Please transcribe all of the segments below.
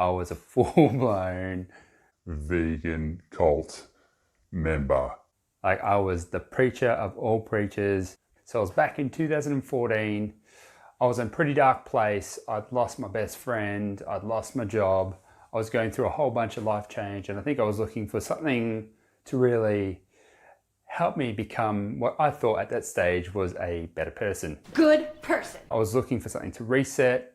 I was a full-blown vegan cult member. Like, I was the preacher of all preachers. So I was back in 2014. I was in a pretty dark place. I'd lost my best friend. I'd lost my job. I was going through a whole bunch of life change, and I think I was looking for something to really help me become what I thought at that stage was a better person. Good person. I was looking for something to reset,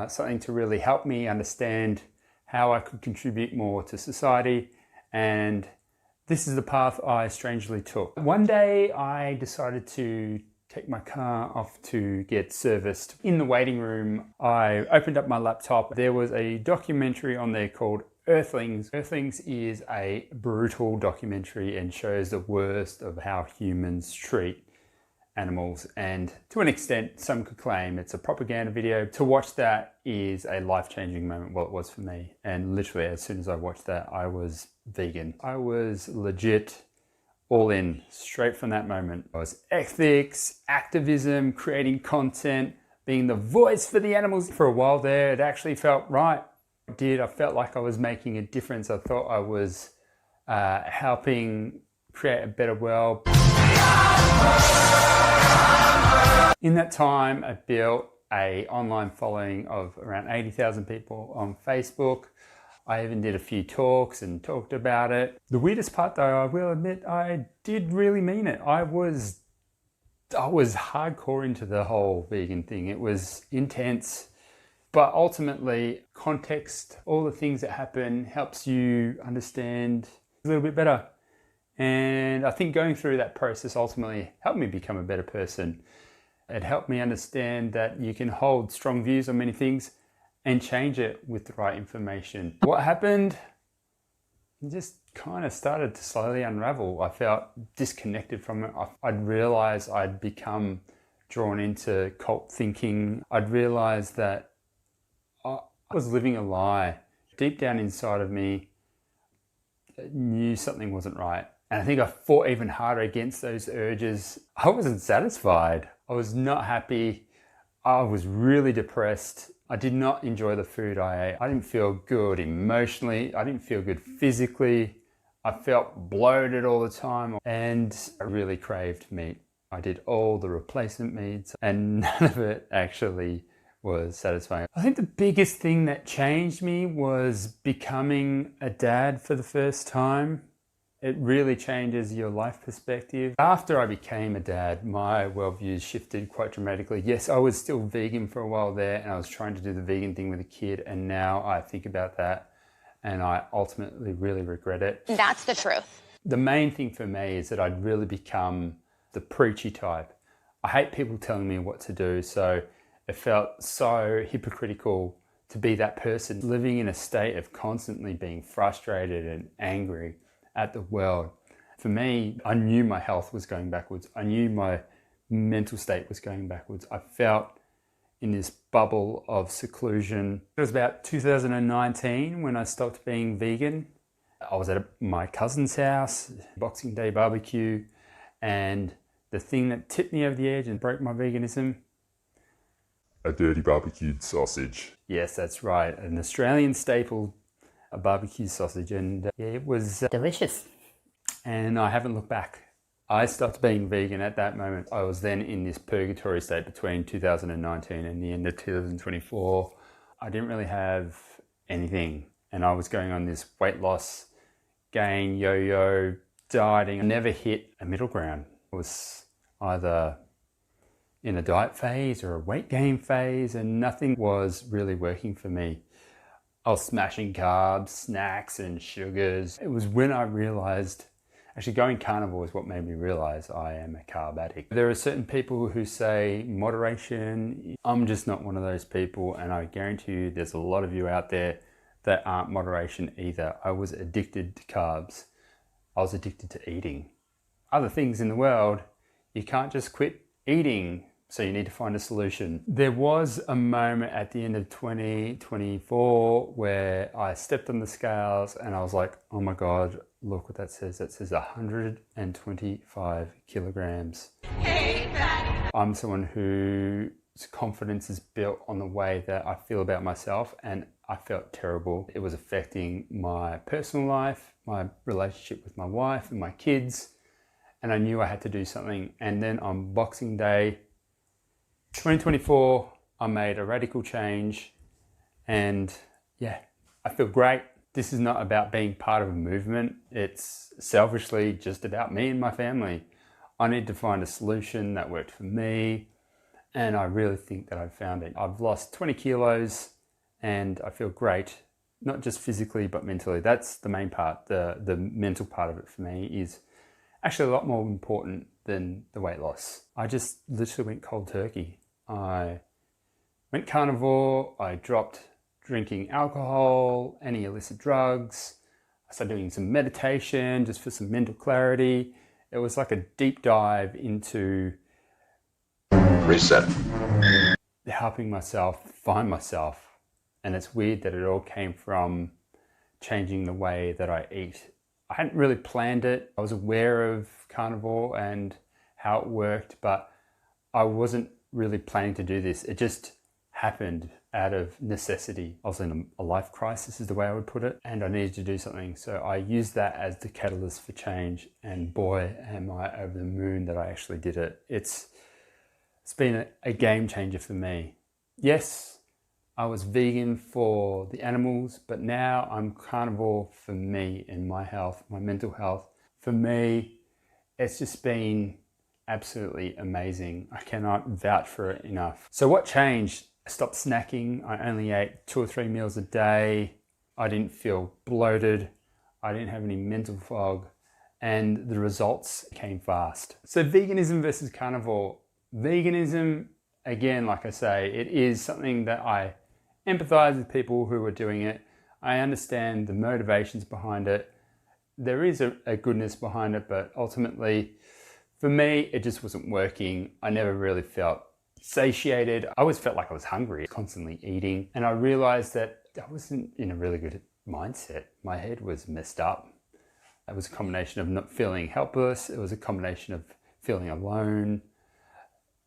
something to really help me understand how I could contribute more to society, and this is the path I strangely took. One day I decided to take my car off to get serviced. In the waiting room, I opened up my laptop. There was a documentary on there called Earthlings. Earthlings is a brutal documentary and shows the worst of how humans treat animals, and to an extent some could claim it's a propaganda video. To watch that is a life-changing moment. Well, it was for me, and literally as soon as I watched that I was vegan. I was legit all in straight from that moment. I was ethics, activism, creating content, being the voice for the animals. For a while there it actually felt right. I felt like I was making a difference. I thought I was helping create a better world. In that time, I built an online following of around 80,000 people on Facebook. I even did a few talks and talked about it. The weirdest part though, I will admit, I did really mean it. I was hardcore into the whole vegan thing. It was intense, but ultimately context, all the things that happen helps you understand a little bit better. And I think going through that process ultimately helped me become a better person. It helped me understand that you can hold strong views on many things and change it with the right information. What happened? It just kind of started to slowly unravel. I felt disconnected from it. I'd realized I'd become drawn into cult thinking. I'd realized that I was living a lie. Deep down inside of me, I knew something wasn't right. And I think I fought even harder against those urges. I wasn't satisfied. I was not happy. I was really depressed. I did not enjoy the food I ate. I didn't feel good emotionally. I didn't feel good physically. I felt bloated all the time, and I really craved meat. I did all the replacement meats and none of it actually was satisfying. I think the biggest thing that changed me was becoming a dad for the first time. It really changes your life perspective. After I became a dad, my worldview shifted quite dramatically. Yes, I was still vegan for a while there, and I was trying to do the vegan thing with a kid, and now I think about that and I ultimately really regret it. That's the truth. The main thing for me is that I'd really become the preachy type. I hate people telling me what to do, so it felt so hypocritical to be that person living in a state of constantly being frustrated and angry at the world. For me, I knew my health was going backwards. I knew my mental state was going backwards. I felt in this bubble of seclusion. It was about 2019 when I stopped being vegan. I was at my cousin's house, Boxing Day barbecue, and the thing that tipped me over the edge and broke my veganism, a dirty barbecued sausage. Yes, that's right. An Australian staple, a barbecue sausage, and yeah, it was delicious. And I haven't looked back. I stopped being vegan at that moment. I was then in this purgatory state between 2019 and the end of 2024. I didn't really have anything, and I was going on this weight loss, gain, yo-yo, dieting. I never hit a middle ground. I was either in a diet phase or a weight gain phase, and nothing was really working for me. I was smashing carbs, snacks and sugars. It was when I realized, actually going carnivore is what made me realize I am a carb addict. There are certain people who say moderation. I'm just not one of those people, and I guarantee you there's a lot of you out there that aren't moderation either. I was addicted to carbs. I was addicted to eating. Other things in the world, you can't just quit eating. So you need to find a solution. There was a moment at the end of 2024 where I stepped on the scales and I was like, oh my God, look what that says. That says 125 kilograms. I'm someone whose confidence is built on the way that I feel about myself, and I felt terrible. It was affecting my personal life, my relationship with my wife and my kids, and I knew I had to do something. And then on Boxing Day 2024, I made a radical change, and yeah, I feel great. This is not about being part of a movement. It's selfishly just about me and my family. I need to find a solution that worked for me, and I really think that I've found it. I've lost 20 kilos and I feel great, not just physically, but mentally. That's the main part. The mental part of it for me is actually a lot more important than the weight loss. I just literally went cold turkey. I went carnivore. I dropped drinking alcohol, any illicit drugs. I started doing some meditation just for some mental clarity. It was like a deep dive into Reset. helping myself find myself. And it's weird that it all came from changing the way that I eat. I hadn't really planned it. I was aware of carnivore and how it worked, but I wasn't really planning to do this. It just happened out of necessity. I was in a life crisis is the way I would put it, and I needed to do something. So I used that as the catalyst for change, and boy, am I over the moon that I actually did it. It's been a game changer for me. Yes, I was vegan for the animals, but now I'm carnivore for me and my health, my mental health. For me, it's just been absolutely amazing. I cannot vouch for it enough. So what changed? I stopped snacking. I only ate 2 or 3 meals a day. I didn't feel bloated. I didn't have any mental fog, and the results came fast. So veganism versus carnivore. Veganism, again, like I say, it is something that I empathize with people who are doing it. I understand the motivations behind it. There is a goodness behind it, but ultimately, for me, it just wasn't working. I never really felt satiated. I always felt like I was hungry, constantly eating. And I realized that I wasn't in a really good mindset. My head was messed up. It was a combination of not feeling helpless. It was a combination of feeling alone.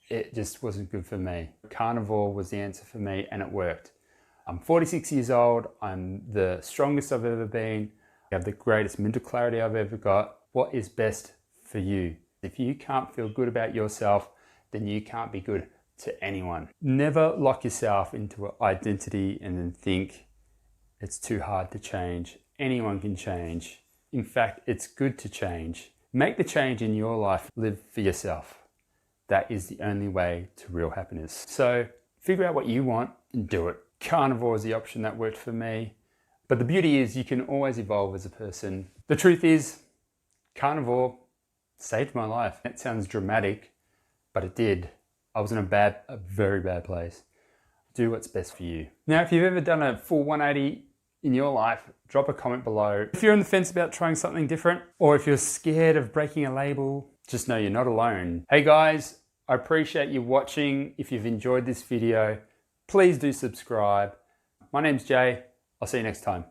It just wasn't good for me. Carnivore was the answer for me, and it worked. I'm 46 years old. I'm the strongest I've ever been. I have the greatest mental clarity I've ever got. What is best for you? If you can't feel good about yourself, then you can't be good to anyone. Never lock yourself into an identity and then think it's too hard to change. Anyone can change. In fact, it's good to change. Make the change in your life. Live for yourself. That is the only way to real happiness. So figure out what you want and do it. Carnivore is the option that worked for me. But the beauty is you can always evolve as a person. The truth is, carnivore saved my life. It sounds dramatic, but it did. I was in a very bad place. Do what's best for you. Now, if you've ever done a full 180 in your life, drop a comment below. If you're on the fence about trying something different, or if you're scared of breaking a label, just know you're not alone. Hey guys, I appreciate you watching. If you've enjoyed this video, please do subscribe. My name's Jay. I'll see you next time.